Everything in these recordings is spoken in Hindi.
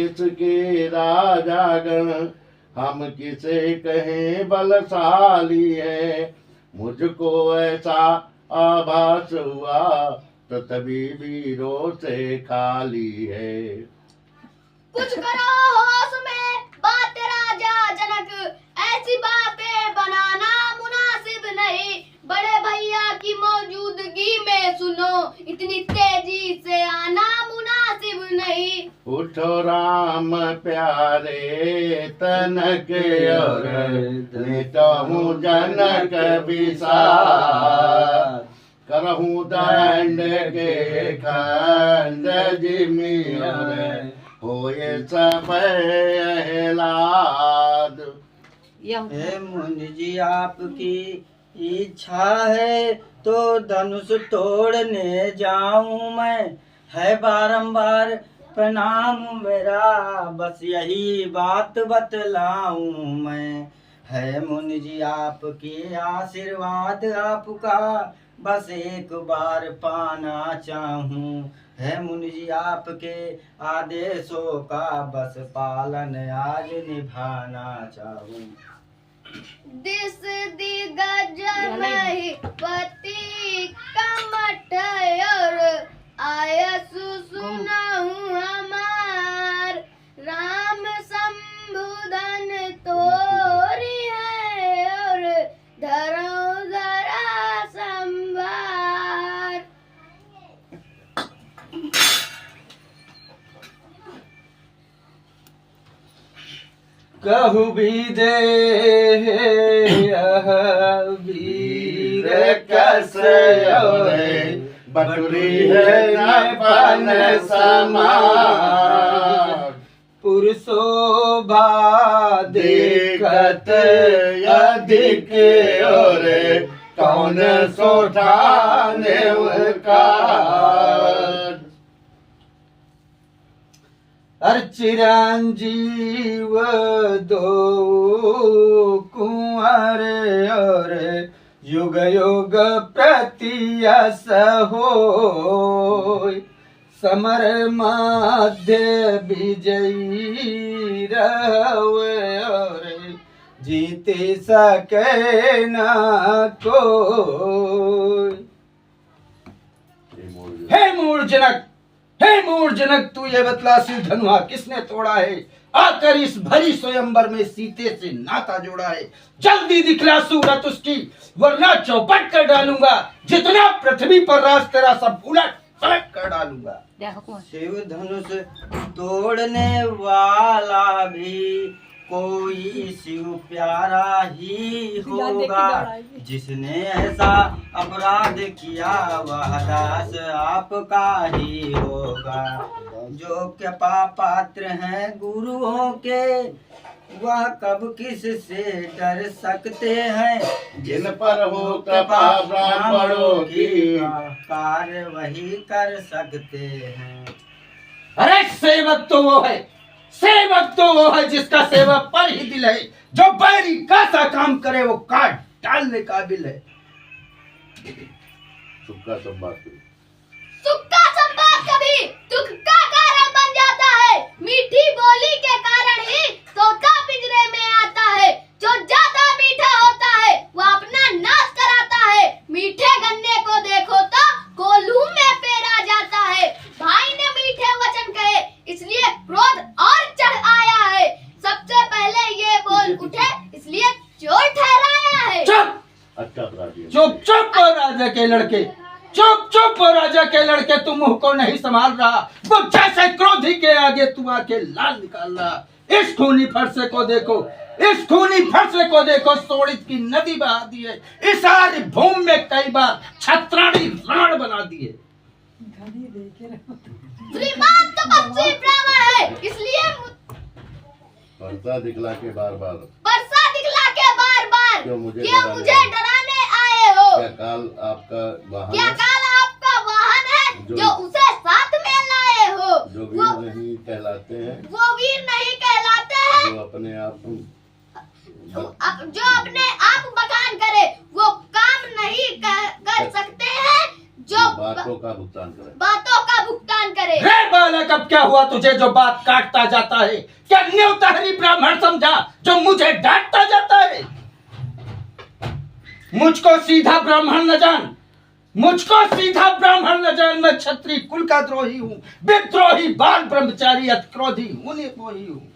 इसके राजागण हम किसे कहें बलशाली है। मुझको ऐसा आभास हुआ तो तभी वीरों से खाली है। कुछ करो होश में बात राजा जनक, ऐसी बातें बनाना मुनासिब नहीं। बड़े भैया की मौजूदगी में सुनो, इतनी तेजी से आना मुनासिब नहीं। उठो राम प्यारे तनक और नितहु जनक विसार। करहूँ दंड के खंड जिमि और होए सब एहलाद। हे मुनि जी आपकी इच्छा है तो धनुष तोड़ने जाऊं मैं, है बारंबार प्रणाम मेरा, बस यही बात बतलाऊं मैं। है मुनि जी आपके आशीर्वाद आपका, बस एक बार पाना चाहूं। है मुनि जी आपके आदेशों का बस पालन आज निभाना चाहूं। दिस दिग्गज महिपति कमठ और आयसु सुनहु हमार। राम संबुधन तोरी है और धरो धरा संभार। कहु भी दे वीर कस बटुरी है अपन समार। पुरुषोभा देखत अधिक और कौन सोठाने का। चिरंजीव दो कुंवर और युग युग प्रतियस होय। समर मध्य विजयी रहे और जीत सके न कोई। हे मूढ़ जनक, हे मूढ़ जनक, तू ये बतला सिर धनुआ किसने तोड़ा है? आकर इस भरी स्वयंवर में सीते से नाता जोड़ा है। जल्दी दिखला सूरत उसकी, वरना चौपट कर डालूंगा। जितना पृथ्वी पर राज तेरा सब उलट पलट कर डालूंगा। शिव धनुष तोड़ने वाला भी कोई शिव प्यारा ही होगा। जिसने ऐसा अपराध किया वह दास आपका ही होगा। जो कृपा पात्र हैं गुरुओं के वह कब किस से डर सकते हैं। जिन पर हो कृपा ब्राह्मणों की कार्य वही कर सकते हैं। अरे सेवक तो वो है, सेवक तो वो है जिसका सेवक पर ही दिल है। जो बैरी का सा काम करे वो काट डालने काबिल है। सुक्का संवाद कभी दुख का कारण बन जाता है। मीठी बोली के कारण ही तोता पिंजरे में आता है। जो ज्यादा मीठा होता है वो अपना नाश कराता है। मीठे गन्ने को देखो तो कोल्हू में पेरा जाता है। भाई ने मीठे वचन कहे इसलिए क्रोध और चढ़ आया है। सबसे पहले ये बोल उठे इसलिए चोर ठहराया है। चुप चुप चुप राजा के लड़के, चुप चुप राजा के लड़के, तुम मुंह को नहीं संभाल रहा। वो जैसे क्रोधी के आगे तू आके लाल निकाल रहा। इस खूनी फरसे को देखो, इस खूनी फरसे को देखो। सोड़ित की नदी बहा दी है। इस सारी भूमि में कई बार छत्राणी राण बना दी है। श्रीमान तो पक्षी ब्राह्मण है इसलिए वर्षा दिखला के बार बार क्यों मुझे डराने आए हो? क्या काल आपका वाहन है जो उसे साथ में लाए हो? जो वीर नहीं कहलाते हैं, वो वीर नहीं कहलाते हैं। जो अपने आप बखान करे वो काम नहीं कर सकते हैं। जो बातों का भुगतान करे। बातों का भुगतान करे। रे बालक, अब क्या हुआ तुझे जो बात काटता जाता है? क्या न्यूतहरी ब्राह्मण समझा जो मुझे डांटता जाता है? मुझको सीधा ब्राह्मण न जान, मुझको सीधा ब्राह्मण न जान। मैं क्षत्रिय कुल का द्रोही हूँ, विद्रोही, बाल ब्रह्मचारी, अतिक्रोधी, मुनि मोही हूँ।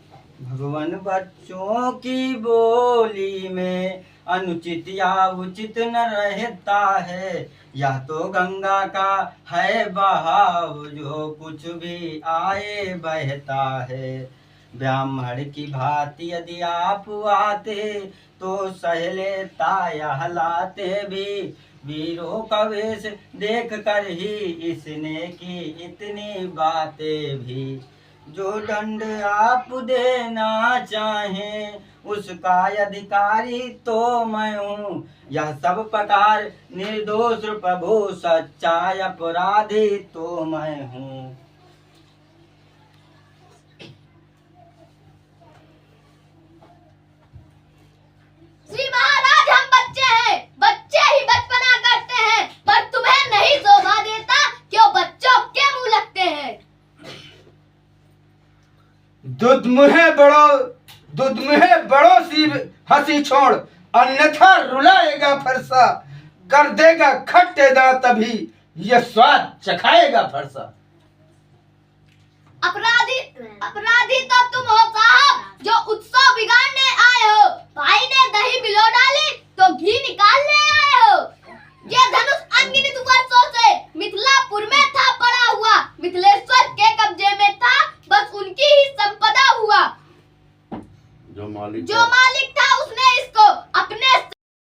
भगवान बच्चों की बोली में अनुचित या उचित न रहता है। यह तो गंगा का है बहाव, जो कुछ भी आए बहता है। ब्राह्मण की भांति यदि आप आते तो सह लेता यह लाते भी। वीरों का वेश देख कर ही इसने की इतनी बातें भी। जो दंड आप देना चाहें उसका अधिकारी तो मैं हूँ। यह सब प्रकार निर्दोष प्रभु, सच्चा अपराधी तो मैं हूँ। श्री महाराज, हम बच्चे हैं, बच्चे ही बचपना करते हैं, पर तुम्हें नहीं शोभा देता, क्यों बच्चों के मुंह लगते हैं। दुधमुहे बड़ो सी हंसी छोड़, अन्यथा रुलाएगा फरसा। कर देगा खट्टे दांत, तभी ये स्वाद चखाएगा फरसा। अपराधी तो तुम हो साहब, जो उत्सव बिगाड़ने आए हो। भाई ने दही मिलो डाली तो घी निकालने आए हो।